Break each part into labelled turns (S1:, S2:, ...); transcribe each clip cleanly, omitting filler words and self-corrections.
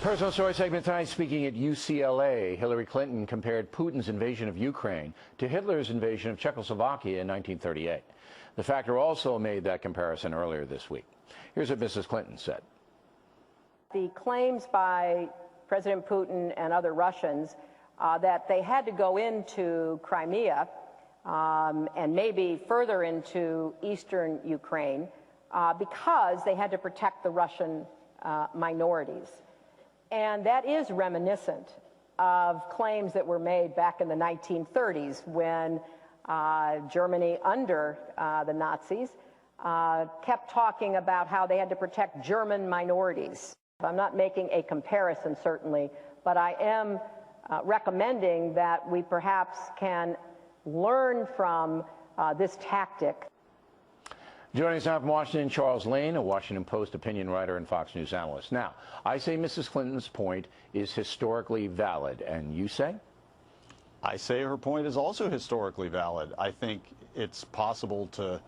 S1: Personal Story segment tonight, speaking at UCLA, Hillary Clinton compared Putin's invasion of Ukraine to Hitler's invasion of Czechoslovakia in 1938. The Factor also made that comparison earlier this week. Here's what Mrs. Clinton said.
S2: The claims by President Putin and other Russians that they had to go into Crimea and maybe further into eastern Ukraine because they had to protect the Russian minorities. And that is reminiscent of claims that were made back in the 1930s when Germany under the Nazis kept talking about how they had to protect German minorities. I'm not making a comparison, certainly, but I am recommending that we perhaps can learn from this tactic.
S1: Joining us now from Washington, Charles Lane, a Washington Post opinion writer and Fox News analyst. Now, I say Mrs. Clinton's point is historically valid, and you say?
S3: I say her point is also historically valid. I think it's possible to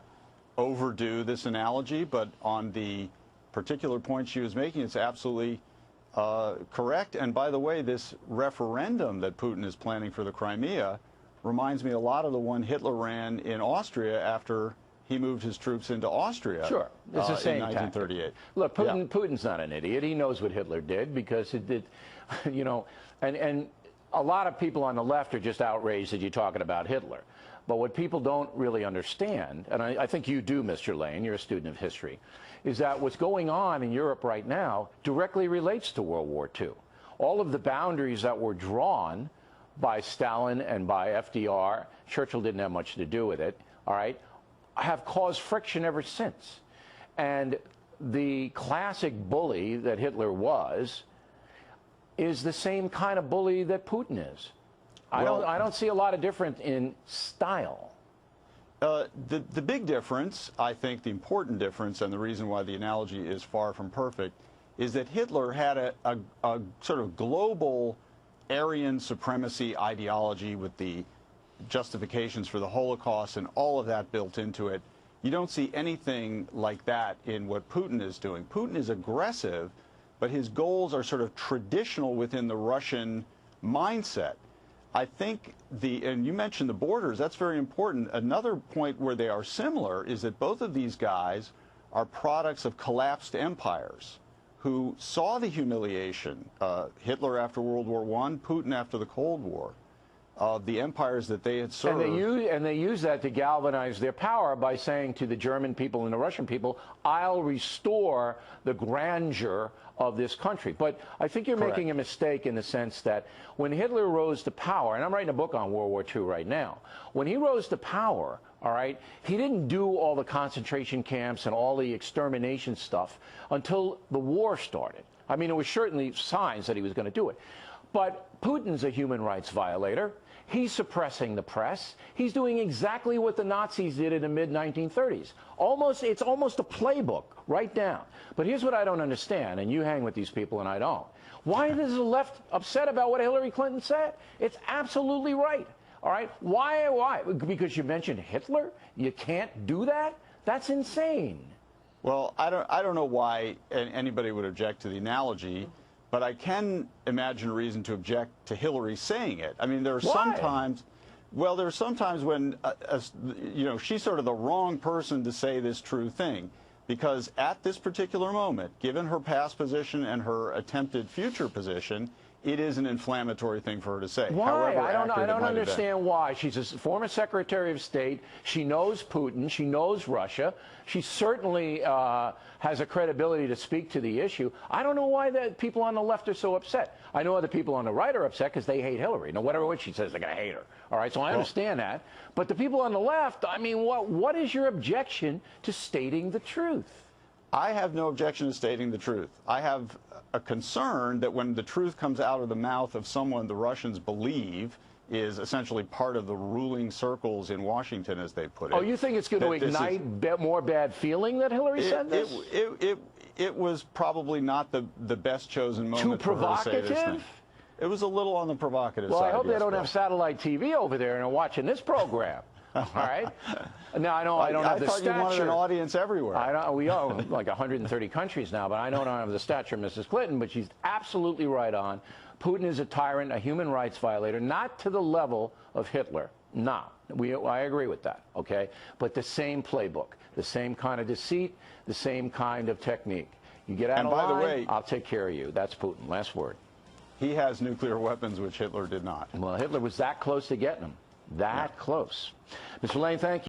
S3: overdo this analogy, but on the particular point she was making, it's absolutely correct. And by the way, this referendum that Putin is planning for the Crimea reminds me a lot of the one Hitler ran in Austria after he moved his troops into Austria.
S1: Sure, it's the same
S3: in 1938.
S1: Tactic. Look, Putin's not an idiot. He knows what Hitler did because it did, you know, and a lot of people on the left are just outraged that you're talking about Hitler. But what people don't really understand, and I think you do, Mr. Lane, you're a student of history, is that what's going on in Europe right now directly relates to World War II. All of the boundaries that were drawn by Stalin and by FDR, Churchill didn't have much to do with it, all right, have caused friction ever since. And the classic bully that Hitler was is the same kind of bully that Putin is. Well, I don't see a lot of difference in style.
S3: The big difference, I think the important difference, and the reason why the analogy is far from perfect, is that Hitler had a sort of global Aryan supremacy ideology with the justifications for the Holocaust and all of that built into it. You don't see anything like that in what Putin is doing. Putin is aggressive, but his goals are sort of traditional within the Russian mindset. I think and you mentioned the borders, that's very important. Another point where they are similar is that both of these guys are products of collapsed empires who saw the humiliation, Hitler after World War I, Putin after the Cold War, of the empires that they had served.
S1: And they use that to galvanize their power by saying to the German people and the Russian people, I'll restore the grandeur of this country. But I think you're making a mistake in the sense that when Hitler rose to power, and I'm writing a book on World War II right now, when he rose to power, all right, he didn't do all the concentration camps and all the extermination stuff until the war started. I mean, it was certainly signs that he was going to do it. But Putin's a human rights violator. He's suppressing the press. He's doing exactly what the Nazis did in the mid-1930s. It's almost a playbook, right down. But here's what I don't understand, and you hang with these people and I don't. Why is the left upset about what Hillary Clinton said? It's absolutely right. All right? Why? Because you mentioned Hitler? You can't do that? That's insane.
S3: Well, I don't know why anybody would object to the analogy. But I can imagine a reason to object to Hillary saying it. I mean, there are sometimes, well, there are sometimes when, you know, she's sort of the wrong person to say this true thing. Because at this particular moment, given her past position and her attempted future position, it is an inflammatory thing for her to say.
S1: Why? I don't understand why. She's a former Secretary of State. She knows Putin. She knows Russia. She certainly has a credibility to speak to the issue. I don't know why the people on the left are so upset. I know other people on the right are upset because they hate Hillary. No, whatever what she says, they're going to hate her. All right, so I understand that. But the people on the left, I mean, what is your objection to stating the truth?
S3: I have no objection to stating the truth. I have a concern that when the truth comes out of the mouth of someone the Russians believe is essentially part of the ruling circles in Washington, as they put it.
S1: Oh, you think it's going to ignite more bad feeling that Hillary said this?
S3: It was probably not the best chosen moment for her to say this thing. It was a little on the provocative side.
S1: Well, I hope they don't have satellite TV over there and are watching this program. All right. Now I don't have the
S3: stature. I thought you wanted an audience everywhere.
S1: We are like 130 countries now, but I don't have the stature of Mrs. Clinton. But she's absolutely right on. Putin is a tyrant, a human rights violator, not to the level of Hitler. No, I agree with that. Okay, but the same playbook, the same kind of deceit, the same kind of technique. You get out of line,
S3: by the way,
S1: I'll take care of you. That's Putin. Last word.
S3: He has nuclear weapons, which Hitler did not.
S1: Well, Hitler was that close to getting them. That close. Mr. Lane, thank you.